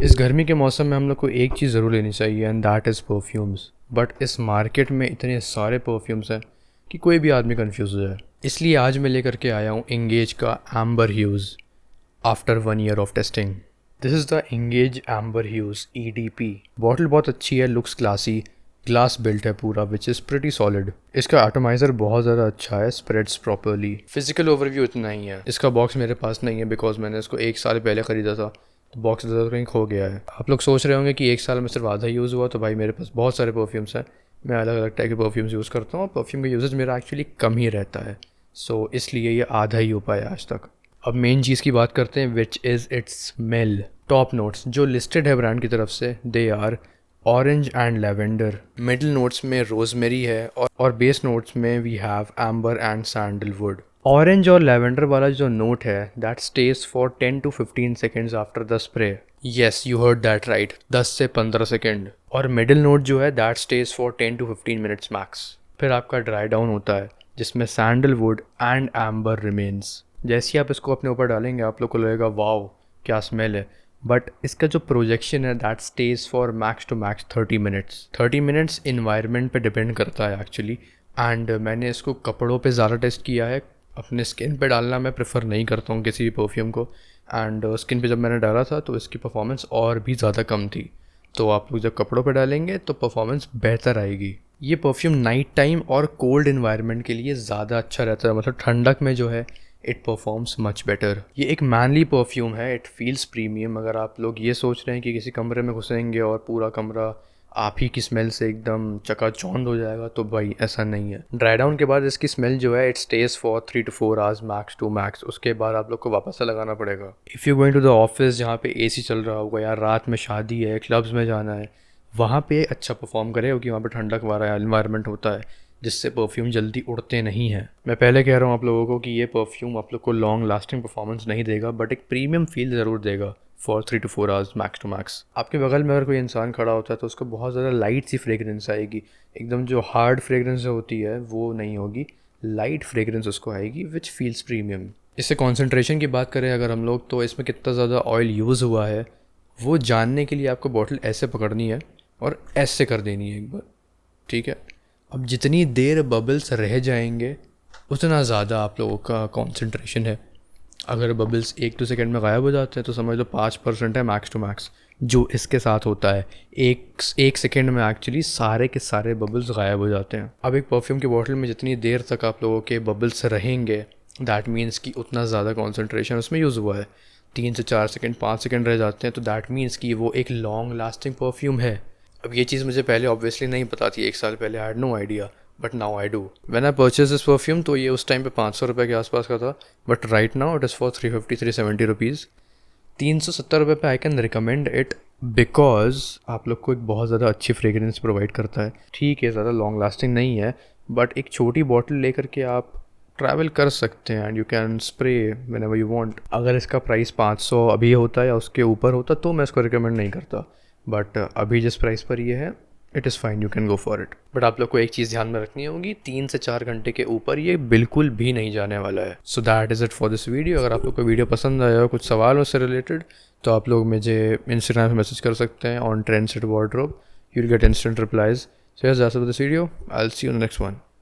इस गर्मी के मौसम में हम लोग को एक चीज़ ज़रूर लेनी चाहिए and that is perfumes. But इस मार्केट में इतने सारे परफ्यूम्स हैं कि कोई भी आदमी कंफ्यूज हो जाए। इसलिए आज मैं लेकर के आया हूँ एंगेज का amber hues after 1 year of testing. This is the engage amber hues EDP। Bottle बहुत अच्छी है, लुक्स क्लासी, ग्लास बिल्ट है पूरा विच इज़ प्रिटी सॉलिड। इसका एटोमाइज़र बहुत ज़्यादा अच्छा है, स्प्रेड्स प्रॉपरली। फिजिकल ओवरव्यू इतना ही है। इसका बॉक्स मेरे पास नहीं है बिकॉज मैंने इसको 1 साल पहले ख़रीदा था, तो बॉक्स रिंग हो गया है। आप लोग सोच रहे होंगे कि 1 साल में सिर्फ आधा यूज़ हुआ, तो भाई मेरे पास बहुत सारे परफ्यूम्स हैं। मैं अलग अलग टाइप के परफ्यूम्स यूज़ करता हूँ और परफ्यूम का यूजेज मेरा एक्चुअली कम ही रहता है, सो इसलिए ये आधा ही हो पाया आज तक। अब मेन चीज़ की बात करते हैं which is it's smell. Top notes जो लिस्टेड है ब्रांड की तरफ से, they are orange and lavender. Middle notes में रोजमेरी है और बेस नोट्स में we have amber and sandalwood. Orange और लेवेंडर वाला जो नोट है that stays for 10 to 15 seconds after the spray. Yes, you heard that right, 10 से 15 second. और मिडिल नोट जो है that stays for 10 to 15 minutes max. फिर आपका ड्राई डाउन होता है जिसमें सैंडलवुड एंड एम्बर रिमेन्स। जैसे ही आप इसको अपने ऊपर डालेंगे आप लोग को लगेगा वाओ क्या स्मेल है, बट इसका जो प्रोजेक्शन है that stays for max to max 30 minutes. 30 minutes environment पे डिपेंड करता है एक्चुअली। एंड मैंने इसको कपड़ों पे ज़्यादा टेस्ट किया है, अपने स्किन पे डालना मैं प्रेफर नहीं करता हूँ किसी भी परफ्यूम को। एंड स्किन पे जब मैंने डाला था तो इसकी परफॉर्मेंस और भी ज़्यादा कम थी, तो आप लोग जब कपड़ों पे डालेंगे तो परफॉर्मेंस बेहतर आएगी। ये परफ्यूम नाइट टाइम और कोल्ड इन्वायरमेंट के लिए ज़्यादा अच्छा रहता है, मतलब ठंडक में जो है इट परफॉर्म्स मच बेटर। ये एक मैनली परफ्यूम है, इट फील्स प्रीमियम। अगर आप लोग ये सोच रहे हैं कि किसी कमरे में घुसेंगे और पूरा कमरा आप ही की स्मेल से एकदम चकाचौंध हो जाएगा, तो भाई ऐसा नहीं है। ड्राई डाउन के बाद इसकी स्मेल जो है it stays for 3 to 4 hours max to max. उसके बाद आप लोग को वापस से लगाना पड़ेगा। If you going to the office जहाँ पे AC चल रहा होगा, या रात में शादी है, क्लब्स में जाना है, वहाँ पे अच्छा परफॉर्म करे क्योंकि वहाँ पे ठंडक वाला इन्वायरमेंट होता है जिससे परफ्यूम जल्दी उड़ते नहीं हैं। मैं पहले कह रहा हूँ आप लोगों को कि ये परफ्यूम आप लोग को लॉन्ग लास्टिंग परफॉर्मेंस नहीं देगा, बट एक प्रीमियम फील ज़रूर देगा for 3 to 4 hours max to max. आपके बगल में अगर कोई इंसान खड़ा होता है तो उसको बहुत ज़्यादा लाइट सी फ्रेगरेंस आएगी, एकदम जो हार्ड फ्रेगरेंस जो होती है वो नहीं होगी, लाइट फ्रेगरेंस उसको आएगी विच फील्स प्रीमियम। इससे कॉन्सेंट्रेशन की बात करें अगर हम लोग, तो इसमें कितना ज़्यादा ऑयल यूज़ हुआ है वो जानने के लिए आपको बॉटल ऐसे पकड़नी है और ऐसे कर देनी है एक बार, ठीक है। अब जितनी देर बबल्स रह जाएंगे उतना ज़्यादा आप लोगों का कॉन्सेंट्रेशन है। अगर बबल्स 1-2 सेकेंड में गायब हो जाते हैं तो समझ लो 5% है मैक्स टू मैक्स जो इसके साथ होता है। एक सेकेंड में एक्चुअली सारे के सारे बबल्स गायब हो जाते हैं। अब एक परफ्यूम की बॉटल में जितनी देर तक आप लोगों के बबल्स रहेंगे दैट मीन्स कि उतना ज़्यादा कॉन्सेंट्रेशन उसमें यूज़ हुआ है। 3 से 4 सेकेंड 5 सेकेंड रह जाते हैं तो दैट मीन्स कि वो एक लॉन्ग लास्टिंग परफ्यूम है। अब ये चीज़ मुझे पहले ऑब्वियसली नहीं पता थी, 1 साल पहले I had no idea, but now I do. When I purchase this perfume तो ये उस टाइम पे 500 रुपये के आसपास का था, but right now it is for 370 rupees. 370 रुपये पे I can recommend it because आप लोग को एक बहुत ज़्यादा अच्छी फ्रेगरेंस प्रोवाइड करता है। ठीक है, ज़्यादा लॉन्ग लास्टिंग नहीं है, बट एक छोटी बॉटल लेकर के आप ट्रैवल कर सकते हैं and you can spray whenever you want. अगर इसका प्राइस 500 अभी होता या उसके ऊपर होता तो मैं इसको रिकमेंड नहीं करता, बट अभी जिस प्राइस पर ये है it is fine, you can go for it. But आप लोग को एक चीज़ ध्यान में रखनी होगी, 3 से 4 घंटे के ऊपर ये बिल्कुल भी नहीं जाने वाला है। So that is it for this video. अगर आप लोग को वीडियो पसंद आया हो, कुछ सवाल उससे रिलेटेड, तो आप लोग मुझे इंस्टाग्राम पे मैसेज कर सकते हैं on Trendset wardrobe, you will get instant replies. So yes that's it for this video, I will see you in the next one.